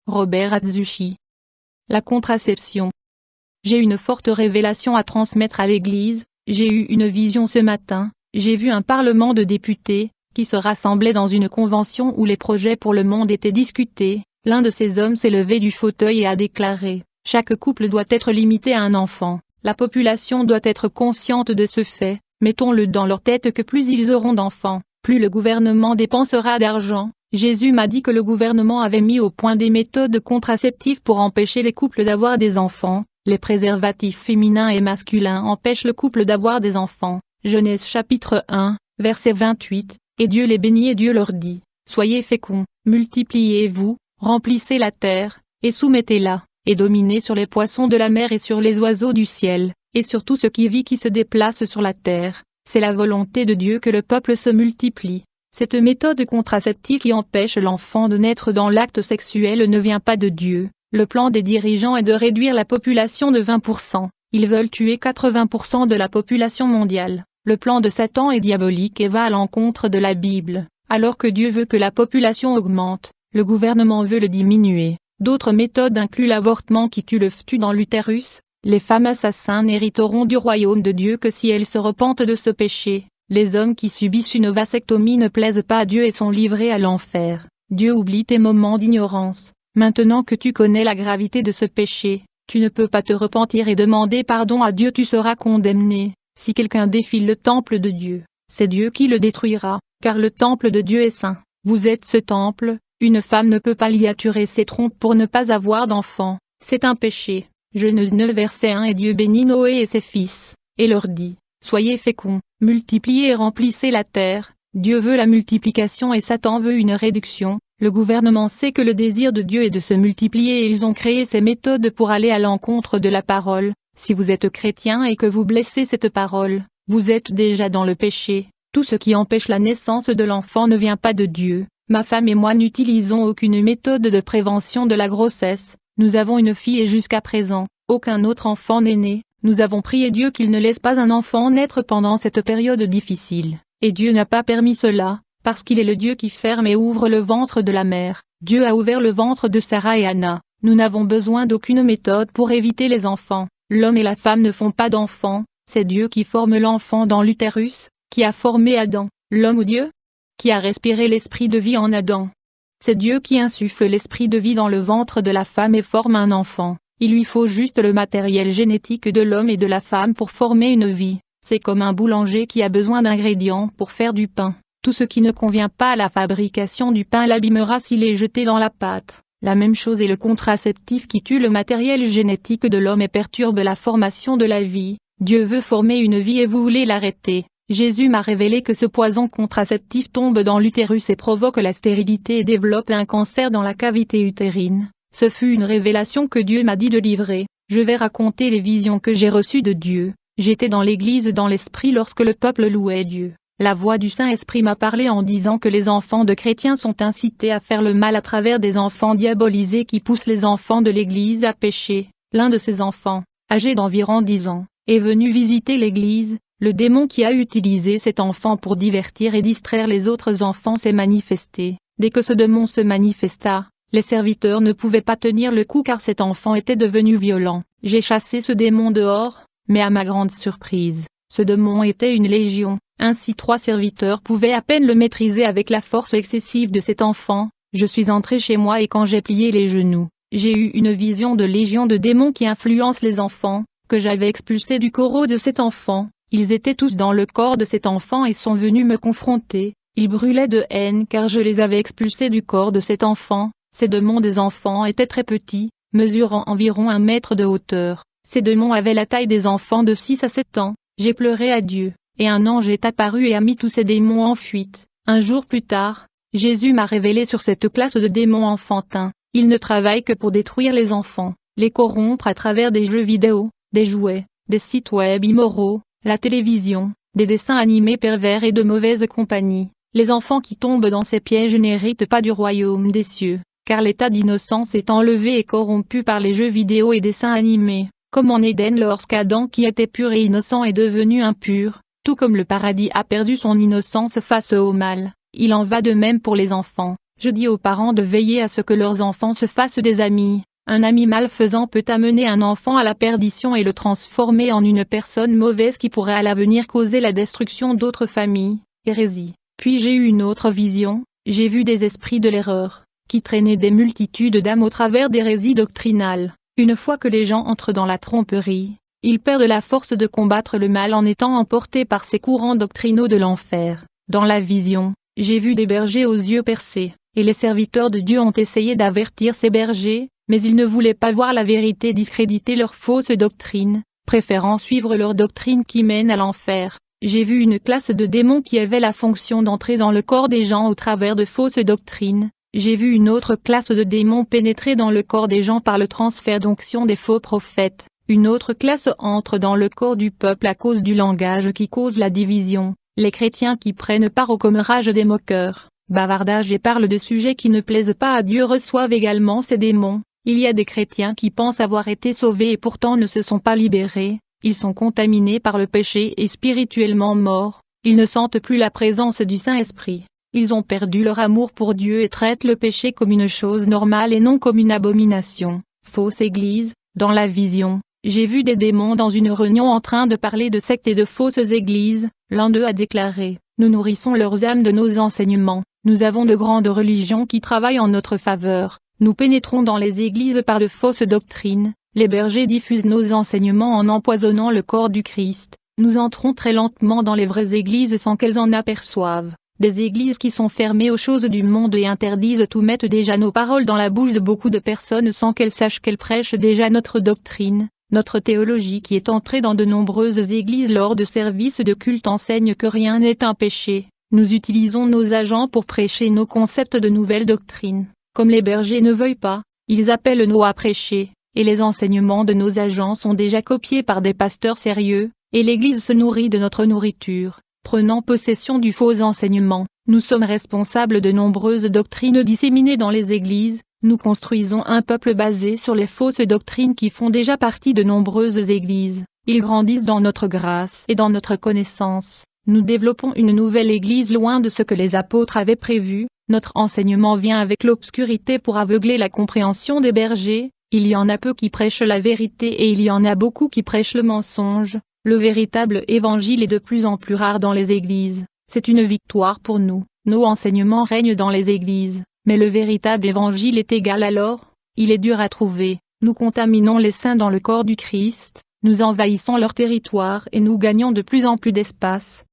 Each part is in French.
Robert Atsushi. La contraception. J'ai une forte révélation à transmettre à l'Église. J'ai eu une vision ce matin. J'ai vu un parlement de députés, qui se rassemblait dans une convention où les projets pour le monde étaient discutés. L'un de ces hommes s'est levé du fauteuil et a déclaré: chaque couple doit être limité à un enfant. La population doit être consciente de ce fait. Mettons-le dans leur tête que plus ils auront d'enfants, plus le gouvernement dépensera d'argent. Jésus m'a dit que le gouvernement avait mis au point des méthodes contraceptives pour empêcher les couples d'avoir des enfants. Les préservatifs féminins et masculins empêchent le couple d'avoir des enfants. Genèse chapitre 1, verset 28, et Dieu les bénit et Dieu leur dit: soyez féconds, multipliez-vous, remplissez la terre, et soumettez-la, et dominez sur les poissons de la mer et sur les oiseaux du ciel, et sur tout ce qui vit qui se déplace sur la terre. C'est la volonté de Dieu que le peuple se multiplie. Cette méthode contraceptive qui empêche l'enfant de naître dans l'acte sexuel ne vient pas de Dieu. Le plan des dirigeants est de réduire la population de 20%. Ils veulent tuer 80% de la population mondiale. Le plan de Satan est diabolique et va à l'encontre de la Bible. Alors que Dieu veut que la population augmente, le gouvernement veut le diminuer. D'autres méthodes incluent l'avortement qui tue le fœtus dans l'utérus. Les femmes assassins n'hériteront du royaume de Dieu que si elles se repentent de ce péché. Les hommes qui subissent une vasectomie ne plaisent pas à Dieu et sont livrés à l'enfer. Dieu oublie tes moments d'ignorance. Maintenant que tu connais la gravité de ce péché, tu ne peux pas te repentir et demander pardon à Dieu, tu seras condamné. Si quelqu'un défie le temple de Dieu, c'est Dieu qui le détruira, car le temple de Dieu est saint. Vous êtes ce temple. Une femme ne peut pas liaturer ses trompes pour ne pas avoir d'enfant. C'est un péché. Genèse 9 verset 1. Et Dieu bénit Noé et ses fils, et leur dit: soyez féconds, multipliez et remplissez la terre. Dieu veut la multiplication et Satan veut une réduction. Le gouvernement sait que le désir de Dieu est de se multiplier et ils ont créé ces méthodes pour aller à l'encontre de la parole. Si vous êtes chrétien et que vous blessez cette parole, vous êtes déjà dans le péché. Tout ce qui empêche la naissance de l'enfant ne vient pas de Dieu. Ma femme et moi n'utilisons aucune méthode de prévention de la grossesse. Nous avons une fille et jusqu'à présent, aucun autre enfant n'est né. Nous avons prié Dieu qu'il ne laisse pas un enfant naître pendant cette période difficile. Et Dieu n'a pas permis cela, parce qu'il est le Dieu qui ferme et ouvre le ventre de la mère. Dieu a ouvert le ventre de Sarah et Anna. Nous n'avons besoin d'aucune méthode pour éviter les enfants. L'homme et la femme ne font pas d'enfants. C'est Dieu qui forme l'enfant dans l'utérus. Qui a formé Adam? L'homme ou Dieu? Qui a respiré l'esprit de vie en Adam? C'est Dieu qui insuffle l'esprit de vie dans le ventre de la femme et forme un enfant. Il lui faut juste le matériel génétique de l'homme et de la femme pour former une vie. C'est comme un boulanger qui a besoin d'ingrédients pour faire du pain. Tout ce qui ne convient pas à la fabrication du pain l'abîmera s'il est jeté dans la pâte. La même chose est le contraceptif qui tue le matériel génétique de l'homme et perturbe la formation de la vie. Dieu veut former une vie et vous voulez l'arrêter. Jésus m'a révélé que ce poison contraceptif tombe dans l'utérus et provoque la stérilité et développe un cancer dans la cavité utérine. Ce fut une révélation que Dieu m'a dit de livrer. Je vais raconter les visions que j'ai reçues de Dieu. J'étais dans l'église dans l'esprit lorsque le peuple louait Dieu. La voix du Saint-Esprit m'a parlé en disant que les enfants de chrétiens sont incités à faire le mal à travers des enfants diabolisés qui poussent les enfants de l'église à pécher. L'un de ces enfants, âgé d'environ 10 ans, est venu visiter l'église. Le démon qui a utilisé cet enfant pour divertir et distraire les autres enfants s'est manifesté. Dès que ce démon se manifesta, les serviteurs ne pouvaient pas tenir le coup car cet enfant était devenu violent. J'ai chassé ce démon dehors, mais à ma grande surprise, ce démon était une légion. Ainsi 3 serviteurs pouvaient à peine le maîtriser avec la force excessive de cet enfant. Je suis entré chez moi et quand j'ai plié les genoux, j'ai eu une vision de légion de démons qui influencent les enfants, que j'avais expulsés du corps de cet enfant. Ils étaient tous dans le corps de cet enfant et sont venus me confronter. Ils brûlaient de haine car je les avais expulsés du corps de cet enfant. Ces démons des enfants étaient très petits, mesurant environ 1 mètre de hauteur. Ces démons avaient la taille des enfants de 6 à 7 ans. J'ai pleuré à Dieu, et un ange est apparu et a mis tous ces démons en fuite. Un jour plus tard, Jésus m'a révélé sur cette classe de démons enfantins. Ils ne travaillent que pour détruire les enfants, les corrompre à travers des jeux vidéo, des jouets, des sites web immoraux, la télévision, des dessins animés pervers et de mauvaise compagnie. Les enfants qui tombent dans ces pièges n'héritent pas du royaume des cieux, car l'état d'innocence est enlevé et corrompu par les jeux vidéo et dessins animés, comme en Éden lorsqu'Adam qui était pur et innocent est devenu impur, tout comme le paradis a perdu son innocence face au mal, il en va de même pour les enfants. Je dis aux parents de veiller à ce que leurs enfants se fassent des amis. Un ami malfaisant peut amener un enfant à la perdition et le transformer en une personne mauvaise qui pourrait à l'avenir causer la destruction d'autres familles. Hérésie. Puis j'ai eu une autre vision, j'ai vu des esprits de l'erreur, qui traînaient des multitudes d'âmes au travers d'hérésies doctrinales. Une fois que les gens entrent dans la tromperie, ils perdent la force de combattre le mal en étant emportés par ces courants doctrinaux de l'enfer. Dans la vision, j'ai vu des bergers aux yeux percés, et les serviteurs de Dieu ont essayé d'avertir ces bergers, mais ils ne voulaient pas voir la vérité discréditer leurs fausses doctrines, préférant suivre leur doctrine qui mène à l'enfer. J'ai vu une classe de démons qui avait la fonction d'entrer dans le corps des gens au travers de fausses doctrines. J'ai vu une autre classe de démons pénétrer dans le corps des gens par le transfert d'onction des faux prophètes. Une autre classe entre dans le corps du peuple à cause du langage qui cause la division. Les chrétiens qui prennent part au commérage des moqueurs, bavardage et parlent de sujets qui ne plaisent pas à Dieu reçoivent également ces démons. Il y a des chrétiens qui pensent avoir été sauvés et pourtant ne se sont pas libérés. Ils sont contaminés par le péché et spirituellement morts. Ils ne sentent plus la présence du Saint-Esprit. Ils ont perdu leur amour pour Dieu et traitent le péché comme une chose normale et non comme une abomination. Fausse Église. Dans la vision, j'ai vu des démons dans une réunion en train de parler de sectes et de fausses églises. L'un d'eux a déclaré: nous nourrissons leurs âmes de nos enseignements. Nous avons de grandes religions qui travaillent en notre faveur. Nous pénétrons dans les églises par de fausses doctrines. Les bergers diffusent nos enseignements en empoisonnant le corps du Christ. Nous entrons très lentement dans les vraies églises sans qu'elles en aperçoivent. Des églises qui sont fermées aux choses du monde et interdisent tout mettent déjà nos paroles dans la bouche de beaucoup de personnes sans qu'elles sachent qu'elles prêchent déjà notre doctrine. Notre théologie qui est entrée dans de nombreuses églises lors de services de culte enseigne que rien n'est un péché. Nous utilisons nos agents pour prêcher nos concepts de nouvelles doctrines. Comme les bergers ne veulent pas, ils appellent nos à prêcher, et les enseignements de nos agents sont déjà copiés par des pasteurs sérieux, et l'Église se nourrit de notre nourriture. Prenant possession du faux enseignement, nous sommes responsables de nombreuses doctrines disséminées dans les églises. Nous construisons un peuple basé sur les fausses doctrines qui font déjà partie de nombreuses églises. Ils grandissent dans notre grâce et dans notre connaissance. Nous développons une nouvelle église loin de ce que les apôtres avaient prévu. Notre enseignement vient avec l'obscurité pour aveugler la compréhension des bergers. Il y en a peu qui prêchent la vérité et il y en a beaucoup qui prêchent le mensonge. Le véritable évangile est de plus en plus rare dans les églises. C'est une victoire pour nous. Nos enseignements règnent dans les églises. Mais le véritable évangile est égal alors, il est dur à trouver. Nous contaminons les saints dans le corps du Christ, nous envahissons leur territoire et nous gagnons de plus en plus d'espace.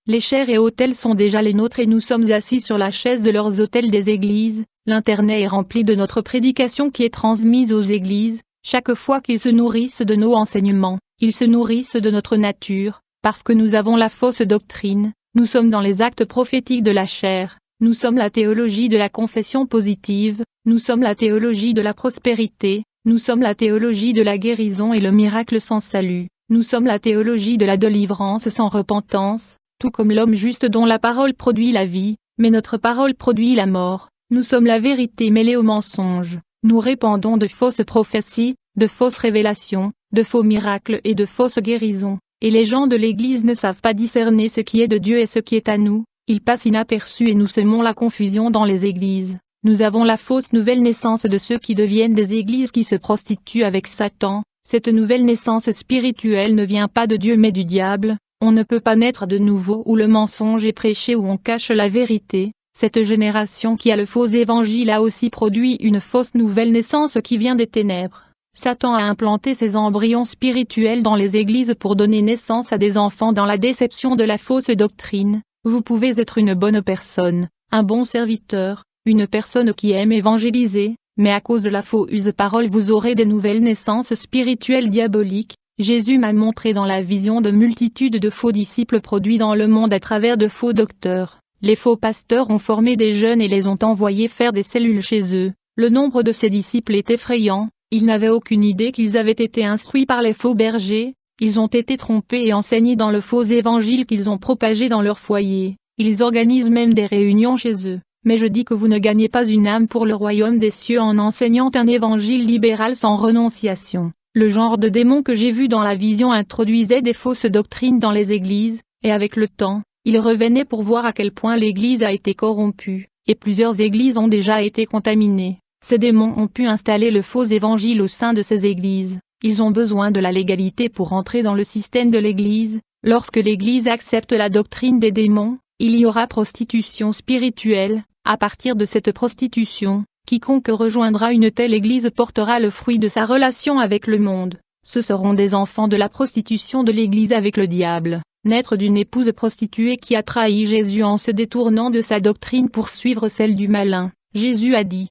Les chairs et autels sont déjà les nôtres et nous sommes assis sur la chaise de leurs autels des églises. L'internet est rempli de notre prédication qui est transmise aux églises. Chaque fois qu'ils se nourrissent de nos enseignements, ils se nourrissent de notre nature, parce que nous avons la fausse doctrine. Nous sommes dans les actes prophétiques de la chair. Nous sommes la théologie de la confession positive, nous sommes la théologie de la prospérité, nous sommes la théologie de la guérison et le miracle sans salut, nous sommes la théologie de la délivrance sans repentance, tout comme l'homme juste dont la parole produit la vie, mais notre parole produit la mort. Nous sommes la vérité mêlée au mensonge, nous répandons de fausses prophéties, de fausses révélations, de faux miracles et de fausses guérisons, et les gens de l'Église ne savent pas discerner ce qui est de Dieu et ce qui est à nous. Ils passent inaperçus et nous semons la confusion dans les églises. Nous avons la fausse nouvelle naissance de ceux qui deviennent des églises qui se prostituent avec Satan. Cette nouvelle naissance spirituelle ne vient pas de Dieu mais du diable. On ne peut pas naître de nouveau où le mensonge est prêché où on cache la vérité. Cette génération qui a le faux évangile a aussi produit une fausse nouvelle naissance qui vient des ténèbres. Satan a implanté ses embryons spirituels dans les églises pour donner naissance à des enfants dans la déception de la fausse doctrine. Vous pouvez être une bonne personne, un bon serviteur, une personne qui aime évangéliser, mais à cause de la fausse parole vous aurez des nouvelles naissances spirituelles diaboliques. Jésus m'a montré dans la vision de multitudes de faux disciples produits dans le monde à travers de faux docteurs. Les faux pasteurs ont formé des jeunes et les ont envoyés faire des cellules chez eux. Le nombre de ces disciples est effrayant, ils n'avaient aucune idée qu'ils avaient été instruits par les faux bergers. Ils ont été trompés et enseignés dans le faux évangile qu'ils ont propagé dans leur foyer. Ils organisent même des réunions chez eux. Mais je dis que vous ne gagnez pas une âme pour le royaume des cieux en enseignant un évangile libéral sans renonciation. Le genre de démon que j'ai vu dans la vision introduisait des fausses doctrines dans les églises, et avec le temps, il revenait pour voir à quel point l'église a été corrompue. et plusieurs églises ont déjà été contaminées. Ces démons ont pu installer le faux évangile au sein de ces églises. Ils ont besoin de la légalité pour entrer dans le système de l'église. Lorsque l'église accepte la doctrine des démons, il y aura prostitution spirituelle. À partir de cette prostitution, quiconque rejoindra une telle église portera le fruit de sa relation avec le monde. Ce seront des enfants de la prostitution de l'église avec le diable, naître d'une épouse prostituée qui a trahi Jésus en se détournant de sa doctrine pour suivre celle du malin. Jésus a dit: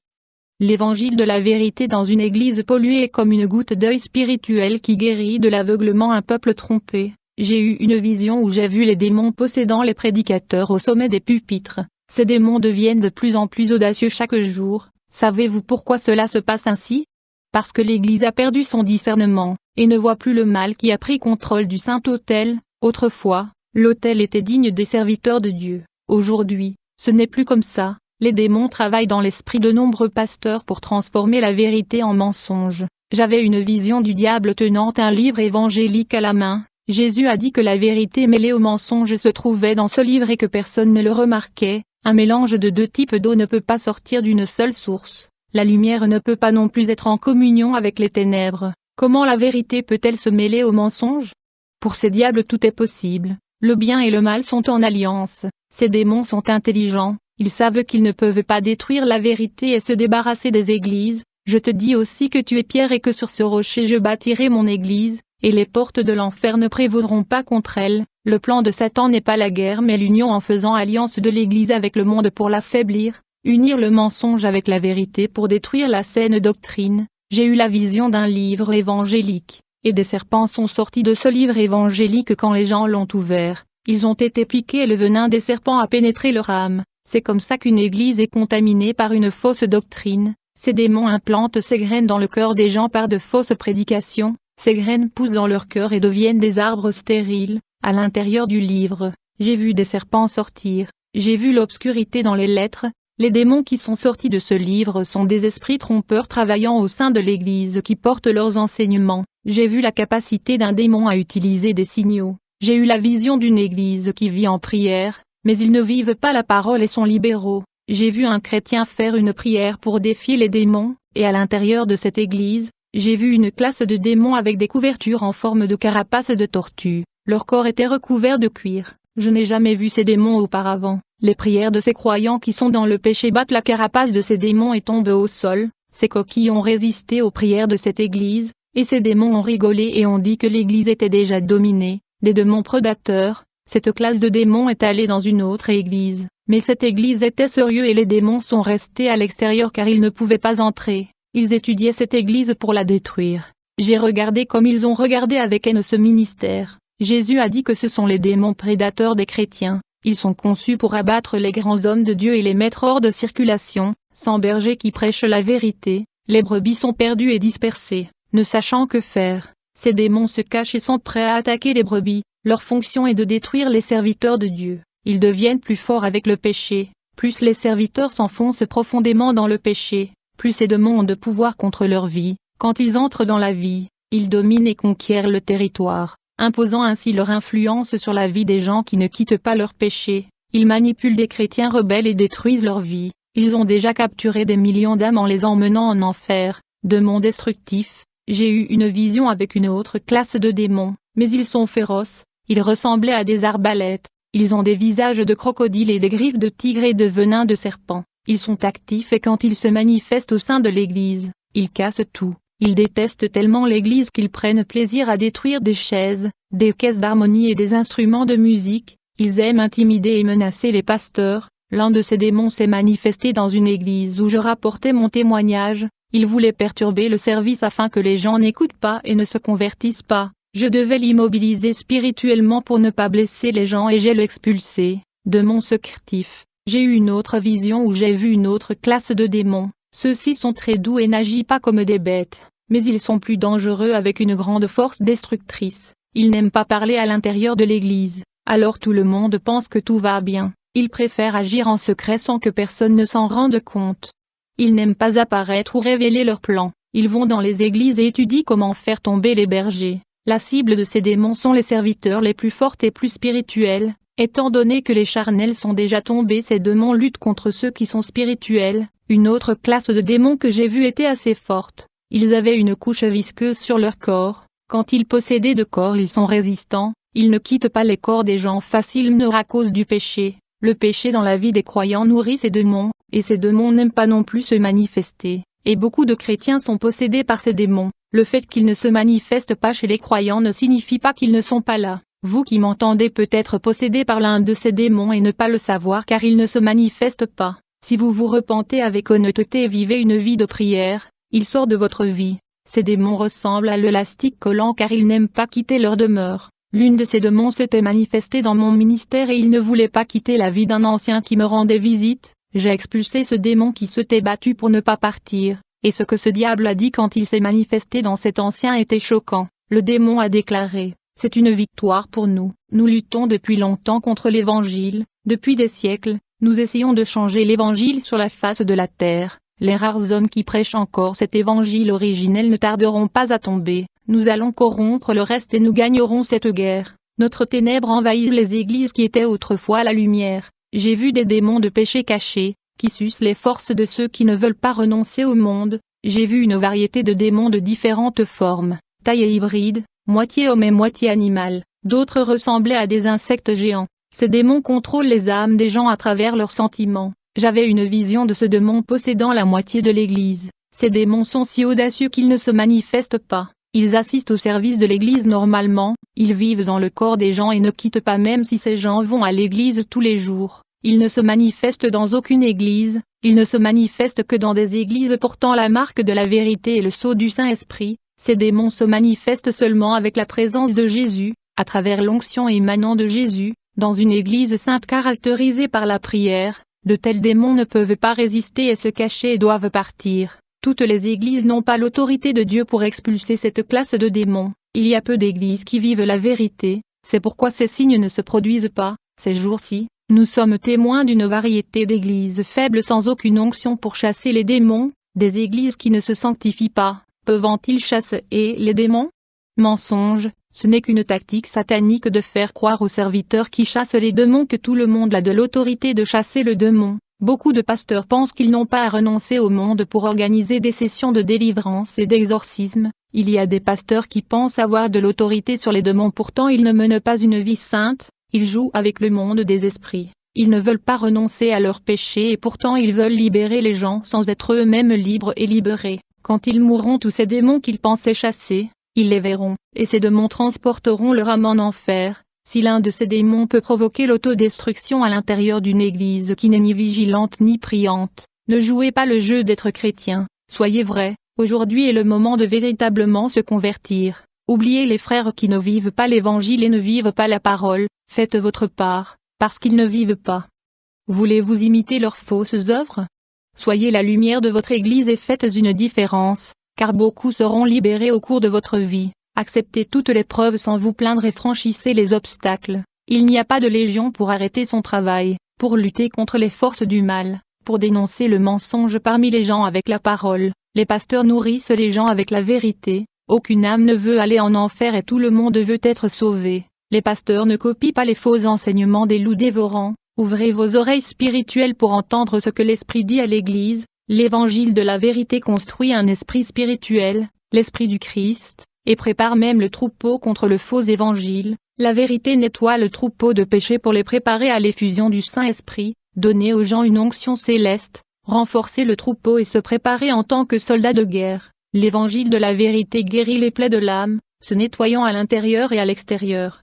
l'évangile de la vérité dans une église polluée est comme une goutte d'œil spirituel qui guérit de l'aveuglement un peuple trompé. J'ai eu une vision où j'ai vu les démons possédant les prédicateurs au sommet des pupitres. Ces démons deviennent de plus en plus audacieux chaque jour. Savez-vous pourquoi cela se passe ainsi? Parce que l'Église a perdu son discernement, et ne voit plus le mal qui a pris contrôle du Saint-Autel. Autrefois, l'autel était digne des serviteurs de Dieu. Aujourd'hui, ce n'est plus comme ça. Les démons travaillent dans l'esprit de nombreux pasteurs pour transformer la vérité en mensonge. J'avais une vision du diable tenant un livre évangélique à la main. Jésus a dit que la vérité mêlée au mensonge se trouvait dans ce livre et que personne ne le remarquait. Un mélange de deux types d'eau ne peut pas sortir d'une seule source. La lumière ne peut pas non plus être en communion avec les ténèbres. Comment la vérité peut-elle se mêler au mensonge? Pour ces diables tout est possible. Le bien et le mal sont en alliance. Ces démons sont intelligents. Ils savent qu'ils ne peuvent pas détruire la vérité et se débarrasser des églises. Je te dis aussi que tu es Pierre et que sur ce rocher je bâtirai mon église, et les portes de l'enfer ne prévaudront pas contre elle. Le plan de Satan n'est pas la guerre mais l'union en faisant alliance de l'Église avec le monde pour l'affaiblir, unir le mensonge avec la vérité pour détruire la saine doctrine. J'ai eu la vision d'un livre évangélique, et des serpents sont sortis de ce livre évangélique quand les gens l'ont ouvert. Ils ont été piqués et le venin des serpents a pénétré leur âme. C'est comme ça qu'une Église est contaminée par une fausse doctrine. Ces démons implantent ces graines dans le cœur des gens par de fausses prédications. Ces graines poussent dans leur cœur et deviennent des arbres stériles. À l'intérieur du livre, j'ai vu des serpents sortir, j'ai vu l'obscurité dans les lettres. Les démons qui sont sortis de ce livre sont des esprits trompeurs travaillant au sein de l'Église qui portent leurs enseignements. J'ai vu la capacité d'un démon à utiliser des signaux. J'ai eu la vision d'une Église qui vit en prière, mais ils ne vivent pas la parole et sont libéraux. J'ai vu un chrétien faire une prière pour défier les démons, et à l'intérieur de cette Église, j'ai vu une classe de démons avec des couvertures en forme de carapace de tortue. Leur corps était recouvert de cuir. Je n'ai jamais vu ces démons auparavant. Les prières de ces croyants qui sont dans le péché battent la carapace de ces démons et tombent au sol. Ces coquilles ont résisté aux prières de cette Église, et ces démons ont rigolé et ont dit que l'Église était déjà dominée. Des démons prédateurs. Cette classe de démons est allée dans une autre Église. Mais cette Église était sérieuse et les démons sont restés à l'extérieur car ils ne pouvaient pas entrer. Ils étudiaient cette Église pour la détruire. J'ai regardé comme ils ont regardé avec haine ce ministère. Jésus a dit que ce sont les démons prédateurs des chrétiens. Ils sont conçus pour abattre les grands hommes de Dieu et les mettre hors de circulation. Sans berger qui prêche la vérité, les brebis sont perdues et dispersées, ne sachant que faire. Ces démons se cachent et sont prêts à attaquer les brebis. Leur fonction est de détruire les serviteurs de Dieu. Ils deviennent plus forts avec le péché. Plus les serviteurs s'enfoncent profondément dans le péché, plus ces démons ont de pouvoir contre leur vie. Quand ils entrent dans la vie, ils dominent et conquièrent le territoire, imposant ainsi leur influence sur la vie des gens qui ne quittent pas leur péché. Ils manipulent des chrétiens rebelles et détruisent leur vie. Ils ont déjà capturé des millions d'âmes en les emmenant en enfer. Démons destructifs. J'ai eu une vision avec une autre classe de démons, mais ils sont féroces. Ils ressemblaient à des arbalètes. Ils ont des visages de crocodiles et des griffes de tigre et de venin de serpent. Ils sont actifs et quand ils se manifestent au sein de l'Église, ils cassent tout. Ils détestent tellement l'Église qu'ils prennent plaisir à détruire des chaises, des caisses d'harmonie et des instruments de musique. Ils aiment intimider et menacer les pasteurs. L'un de ces démons s'est manifesté dans une église où je rapportais mon témoignage. Il voulait perturber le service afin que les gens n'écoutent pas et ne se convertissent pas. Je devais l'immobiliser spirituellement pour ne pas blesser les gens et j'ai l'expulsé. Démon secretif. J'ai eu une autre vision où j'ai vu une autre classe de démons. Ceux-ci sont très doux et n'agissent pas comme des bêtes, mais ils sont plus dangereux avec une grande force destructrice. Ils n'aiment pas parler à l'intérieur de l'église. Alors tout le monde pense que tout va bien. Ils préfèrent agir en secret sans que personne ne s'en rende compte. Ils n'aiment pas apparaître ou révéler leurs plans. Ils vont dans les églises et étudient comment faire tomber les bergers. La cible de ces démons sont les serviteurs les plus forts et plus spirituels. Étant donné que les charnels sont déjà tombés, ces démons luttent contre ceux qui sont spirituels. Une autre classe de démons que j'ai vue était assez forte. Ils avaient une couche visqueuse sur leur corps. Quand ils possédaient de corps, ils sont résistants. Ils ne quittent pas les corps des gens facilement à cause du péché. Le péché dans la vie des croyants nourrit ces démons, et ces démons n'aiment pas non plus se manifester. Et beaucoup de chrétiens sont possédés par ces démons. Le fait qu'ils ne se manifestent pas chez les croyants ne signifie pas qu'ils ne sont pas là. Vous qui m'entendez peut être possédé par l'un de ces démons et ne pas le savoir car ils ne se manifestent pas. Si vous vous repentez avec honnêteté et vivez une vie de prière, il sort de votre vie. Ces démons ressemblent à l'élastique collant car ils n'aiment pas quitter leur demeure. L'une de ces démons s'était manifestée dans mon ministère et il ne voulait pas quitter la vie d'un ancien qui me rendait visite. J'ai expulsé ce démon qui s'était battu pour ne pas partir, et ce que ce diable a dit quand il s'est manifesté dans cet ancien était choquant. Le démon a déclaré: c'est une victoire pour nous. Nous luttons depuis longtemps contre l'évangile, depuis des siècles, nous essayons de changer l'évangile sur la face de la terre. Les rares hommes qui prêchent encore cet évangile originel ne tarderont pas à tomber. Nous allons corrompre le reste et nous gagnerons cette guerre. Notre ténèbre envahit les églises qui étaient autrefois la lumière. J'ai vu des démons de péché cachés, qui sucent les forces de ceux qui ne veulent pas renoncer au monde. J'ai vu une variété de démons de différentes formes, taille et hybrides, moitié homme et moitié animal. D'autres ressemblaient à des insectes géants. Ces démons contrôlent les âmes des gens à travers leurs sentiments. J'avais une vision de ce démon possédant la moitié de l'église. Ces démons sont si audacieux qu'ils ne se manifestent pas. Ils assistent au service de l'église normalement, ils vivent dans le corps des gens et ne quittent pas même si ces gens vont à l'église tous les jours. Ils ne se manifestent dans aucune église, ils ne se manifestent que dans des églises portant la marque de la vérité et le sceau du Saint-Esprit. Ces démons se manifestent seulement avec la présence de Jésus, à travers l'onction émanant de Jésus, dans une église sainte caractérisée par la prière. De tels démons ne peuvent pas résister et se cacher et doivent partir. Toutes les églises n'ont pas l'autorité de Dieu pour expulser cette classe de démons. Il y a peu d'églises qui vivent la vérité, c'est pourquoi ces signes ne se produisent pas. Ces jours-ci, nous sommes témoins d'une variété d'églises faibles sans aucune onction pour chasser les démons. Des églises qui ne se sanctifient pas, peuvent-ils chasser les démons? Mensonge, ce n'est qu'une tactique satanique de faire croire aux serviteurs qui chassent les démons que tout le monde a de l'autorité de chasser le démon. Beaucoup de pasteurs pensent qu'ils n'ont pas à renoncer au monde pour organiser des sessions de délivrance et d'exorcisme. Il y a des pasteurs qui pensent avoir de l'autorité sur les démons, pourtant ils ne mènent pas une vie sainte, ils jouent avec le monde des esprits. Ils ne veulent pas renoncer à leurs péchés et pourtant ils veulent libérer les gens sans être eux-mêmes libres et libérés. Quand ils mourront, tous ces démons qu'ils pensaient chasser, ils les verront, et ces démons transporteront leur âme en enfer. Si l'un de ces démons peut provoquer l'autodestruction à l'intérieur d'une église qui n'est ni vigilante ni priante, ne jouez pas le jeu d'être chrétien, soyez vrai, aujourd'hui est le moment de véritablement se convertir. Oubliez les frères qui ne vivent pas l'évangile et ne vivent pas la parole, faites votre part, parce qu'ils ne vivent pas. Voulez-vous imiter leurs fausses œuvres? Soyez la lumière de votre église et faites une différence, car beaucoup seront libérés au cours de votre vie. Acceptez toutes les preuves sans vous plaindre et franchissez les obstacles. Il n'y a pas de légion pour arrêter son travail, pour lutter contre les forces du mal, pour dénoncer le mensonge parmi les gens avec la parole. Les pasteurs nourrissent les gens avec la vérité. Aucune âme ne veut aller en enfer et tout le monde veut être sauvé. Les pasteurs ne copient pas les faux enseignements des loups dévorants. Ouvrez vos oreilles spirituelles pour entendre ce que l'Esprit dit à l'Église. L'évangile de la vérité construit un esprit spirituel, l'esprit du Christ, et prépare même le troupeau contre le faux évangile. La vérité nettoie le troupeau de péché pour les préparer à l'effusion du Saint-Esprit, donner aux gens une onction céleste, renforcer le troupeau et se préparer en tant que soldats de guerre. L'évangile de la vérité guérit les plaies de l'âme, se nettoyant à l'intérieur et à l'extérieur.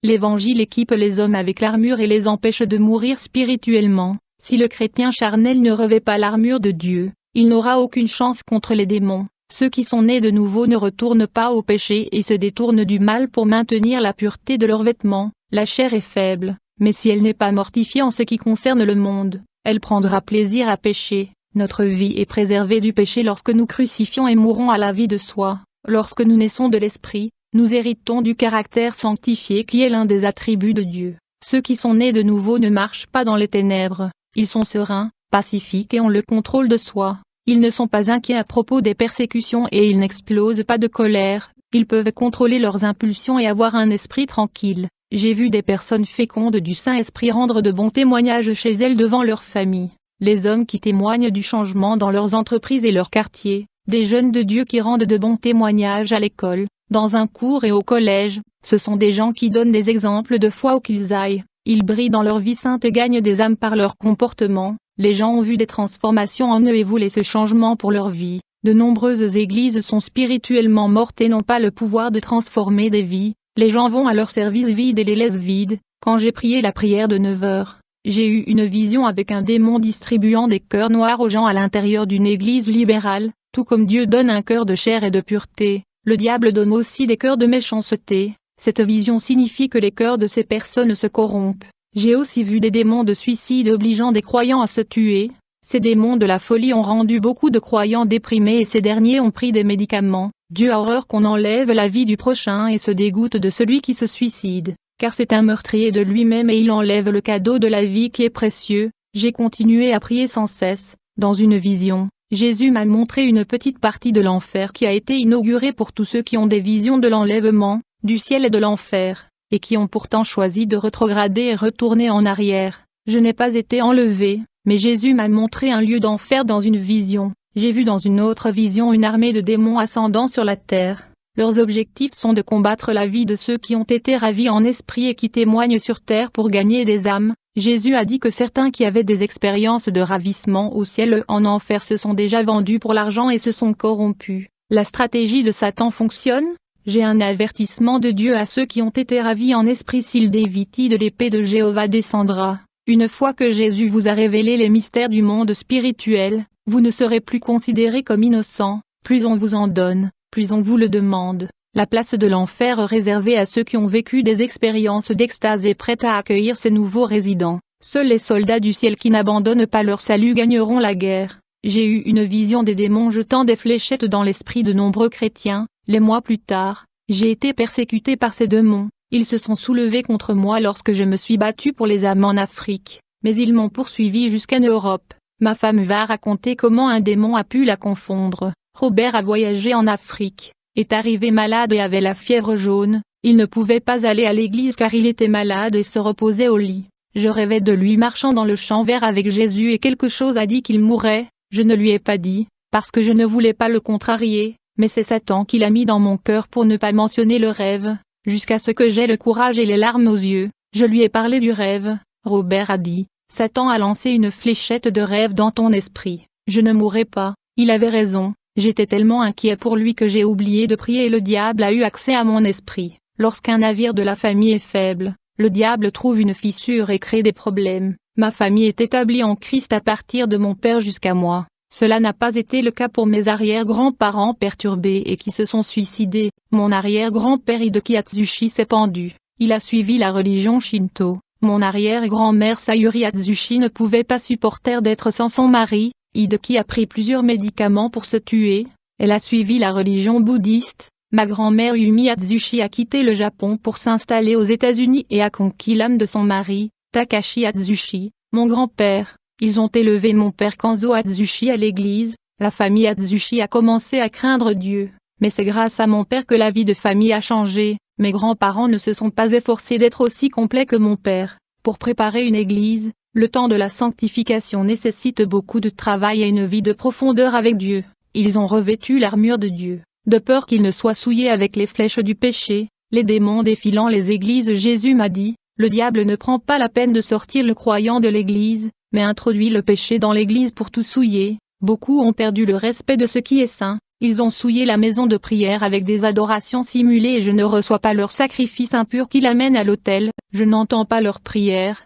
L'évangile équipe les hommes avec l'armure et les empêche de mourir spirituellement. Si le chrétien charnel ne revêt pas l'armure de Dieu, il n'aura aucune chance contre les démons. Ceux qui sont nés de nouveau ne retournent pas au péché et se détournent du mal pour maintenir la pureté de leurs vêtements. La chair est faible, mais si elle n'est pas mortifiée en ce qui concerne le monde, elle prendra plaisir à pécher. Notre vie est préservée du péché lorsque nous crucifions et mourons à la vie de soi. Lorsque nous naissons de l'Esprit, nous héritons du caractère sanctifié qui est l'un des attributs de Dieu. Ceux qui sont nés de nouveau ne marchent pas dans les ténèbres, ils sont sereins, pacifiques et ont le contrôle de soi. Ils ne sont pas inquiets à propos des persécutions et ils n'explosent pas de colère, ils peuvent contrôler leurs impulsions et avoir un esprit tranquille. J'ai vu des personnes fécondes du Saint-Esprit rendre de bons témoignages chez elles devant leur famille. Les hommes qui témoignent du changement dans leurs entreprises et leurs quartiers. Des jeunes de Dieu qui rendent de bons témoignages à l'école, dans un cours et au collège. Ce sont des gens qui donnent des exemples de foi où qu'ils aillent. Ils brillent dans leur vie sainte et gagnent des âmes par leur comportement. Les gens ont vu des transformations en eux et voulaient ce changement pour leur vie. De nombreuses églises sont spirituellement mortes et n'ont pas le pouvoir de transformer des vies. Les gens vont à leur service vide et les laissent vides. Quand j'ai prié la prière de 9 heures, j'ai eu une vision avec un démon distribuant des cœurs noirs aux gens à l'intérieur d'une église libérale. Tout comme Dieu donne un cœur de chair et de pureté, le diable donne aussi des cœurs de méchanceté. Cette vision signifie que les cœurs de ces personnes se corrompent. J'ai aussi vu des démons de suicide obligeant des croyants à se tuer. Ces démons de la folie ont rendu beaucoup de croyants déprimés et ces derniers ont pris des médicaments. Dieu a horreur qu'on enlève la vie du prochain et se dégoûte de celui qui se suicide, car c'est un meurtrier de lui-même et il enlève le cadeau de la vie qui est précieux. J'ai continué à prier sans cesse. Dans une vision, Jésus m'a montré une petite partie de l'enfer qui a été inaugurée pour tous ceux qui ont des visions de l'enlèvement, du ciel et de l'enfer, et qui ont pourtant choisi de rétrograder et retourner en arrière. Je n'ai pas été enlevé, mais Jésus m'a montré un lieu d'enfer dans une vision. J'ai vu dans une autre vision une armée de démons ascendant sur la terre. Leurs objectifs sont de combattre la vie de ceux qui ont été ravis en esprit et qui témoignent sur terre pour gagner des âmes. Jésus a dit que certains qui avaient des expériences de ravissement au ciel et en enfer se sont déjà vendus pour l'argent et se sont corrompus. La stratégie de Satan fonctionne. J'ai un avertissement de Dieu à ceux qui ont été ravis en esprit: s'il dévit de l'épée de Jéhovah descendra. Une fois que Jésus vous a révélé les mystères du monde spirituel, vous ne serez plus considérés comme innocents. Plus on vous en donne, plus on vous le demande. La place de l'enfer réservée à ceux qui ont vécu des expériences d'extase est prête à accueillir ces nouveaux résidents. Seuls les soldats du ciel qui n'abandonnent pas leur salut gagneront la guerre. J'ai eu une vision des démons jetant des fléchettes dans l'esprit de nombreux chrétiens. Les mois plus tard, j'ai été persécuté par ces démons. Ils se sont soulevés contre moi lorsque je me suis battu pour les âmes en Afrique, mais ils m'ont poursuivi jusqu'en Europe. Ma femme va raconter comment un démon a pu la confondre. Robert a voyagé en Afrique, est arrivé malade et avait la fièvre jaune. Il ne pouvait pas aller à l'église car il était malade et se reposait au lit. Je rêvais de lui marchant dans le champ vert avec Jésus et quelque chose a dit qu'il mourrait. Je ne lui ai pas dit, parce que je ne voulais pas le contrarier, mais c'est Satan qui l'a mis dans mon cœur pour ne pas mentionner le rêve, jusqu'à ce que j'aie le courage et les larmes aux yeux. Je lui ai parlé du rêve. Robert a dit, Satan a lancé une fléchette de rêve dans ton esprit. Je ne mourrai pas. Il avait raison. J'étais tellement inquiet pour lui que j'ai oublié de prier et le diable a eu accès à mon esprit. Lorsqu'un navire de la famille est faible, le diable trouve une fissure et crée des problèmes. Ma famille est établie en Christ à partir de mon père jusqu'à moi. Cela n'a pas été le cas pour mes arrière-grands-parents perturbés et qui se sont suicidés. Mon arrière-grand-père Hideki Atsushi s'est pendu. Il a suivi la religion Shinto. Mon arrière-grand-mère Sayuri Atsushi ne pouvait pas supporter d'être sans son mari. Hideki a pris plusieurs médicaments pour se tuer. Elle a suivi la religion bouddhiste. Ma grand-mère Yumi Atsushi a quitté le Japon pour s'installer aux États-Unis et a conquis l'âme de son mari, Takashi Atsushi, mon grand-père. Ils ont élevé mon père Kanzo Atsushi à l'église. La famille Atsushi a commencé à craindre Dieu. Mais c'est grâce à mon père que la vie de famille a changé. Mes grands-parents ne se sont pas efforcés d'être aussi complets que mon père. Pour préparer une église, le temps de la sanctification nécessite beaucoup de travail et une vie de profondeur avec Dieu. Ils ont revêtu l'armure de Dieu, de peur qu'ils ne soient souillés avec les flèches du péché, les démons défilant les églises. Jésus m'a dit, le diable ne prend pas la peine de sortir le croyant de l'église, mais introduit le péché dans l'église pour tout souiller. Beaucoup ont perdu le respect de ce qui est saint. Ils ont souillé la maison de prière avec des adorations simulées et je ne reçois pas leurs sacrifices impurs qui l'amènent à l'autel, je n'entends pas leurs prières.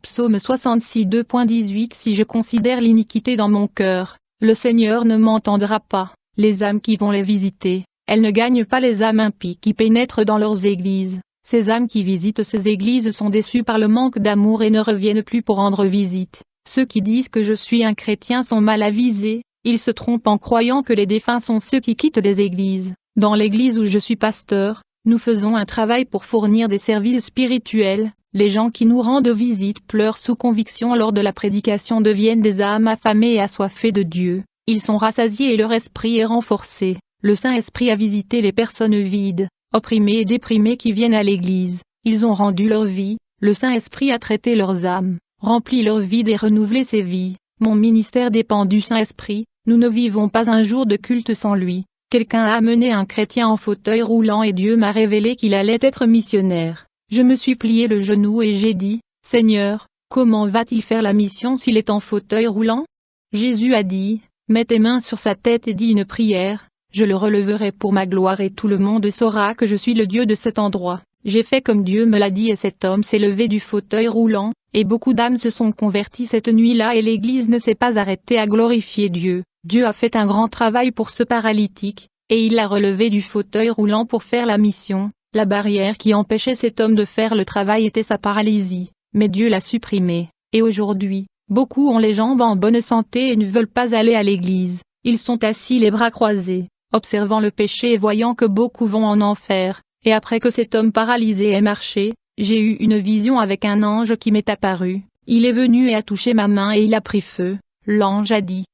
Psaume 66 2.18 Si je considère l'iniquité dans mon cœur, le Seigneur ne m'entendra pas. Les âmes qui vont les visiter, elles ne gagnent pas les âmes impies qui pénètrent dans leurs églises. Ces âmes qui visitent ces églises sont déçues par le manque d'amour et ne reviennent plus pour rendre visite. Ceux qui disent que je suis un chrétien sont mal avisés. Ils se trompent en croyant que les défunts sont ceux qui quittent les églises. Dans l'église où je suis pasteur, nous faisons un travail pour fournir des services spirituels. Les gens qui nous rendent visite pleurent sous conviction lors de la prédication deviennent des âmes affamées et assoiffées de Dieu. Ils sont rassasiés et leur esprit est renforcé. Le Saint-Esprit a visité les personnes vides, opprimées et déprimées qui viennent à l'église. Ils ont rendu leur vie, le Saint-Esprit a traité leurs âmes, rempli leur vide et renouvelé ses vies. Mon ministère dépend du Saint-Esprit, nous ne vivons pas un jour de culte sans lui. Quelqu'un a amené un chrétien en fauteuil roulant et Dieu m'a révélé qu'il allait être missionnaire. Je me suis plié le genou et j'ai dit, Seigneur, comment va-t-il faire la mission s'il est en fauteuil roulant? Jésus a dit, mets tes mains sur sa tête et dis une prière, je le releverai pour ma gloire et tout le monde saura que je suis le Dieu de cet endroit. J'ai fait comme Dieu me l'a dit et cet homme s'est levé du fauteuil roulant, et beaucoup d'âmes se sont converties cette nuit-là et l'Église ne s'est pas arrêtée à glorifier Dieu. Dieu a fait un grand travail pour ce paralytique, et il l'a relevé du fauteuil roulant pour faire la mission. La barrière qui empêchait cet homme de faire le travail était sa paralysie, mais Dieu l'a supprimée. Et aujourd'hui, beaucoup ont les jambes en bonne santé et ne veulent pas aller à l'église. Ils sont assis les bras croisés, observant le péché et voyant que beaucoup vont en enfer. Et après que cet homme paralysé ait marché, j'ai eu une vision avec un ange qui m'est apparu. Il est venu et a touché ma main et il a pris feu. L'ange a dit,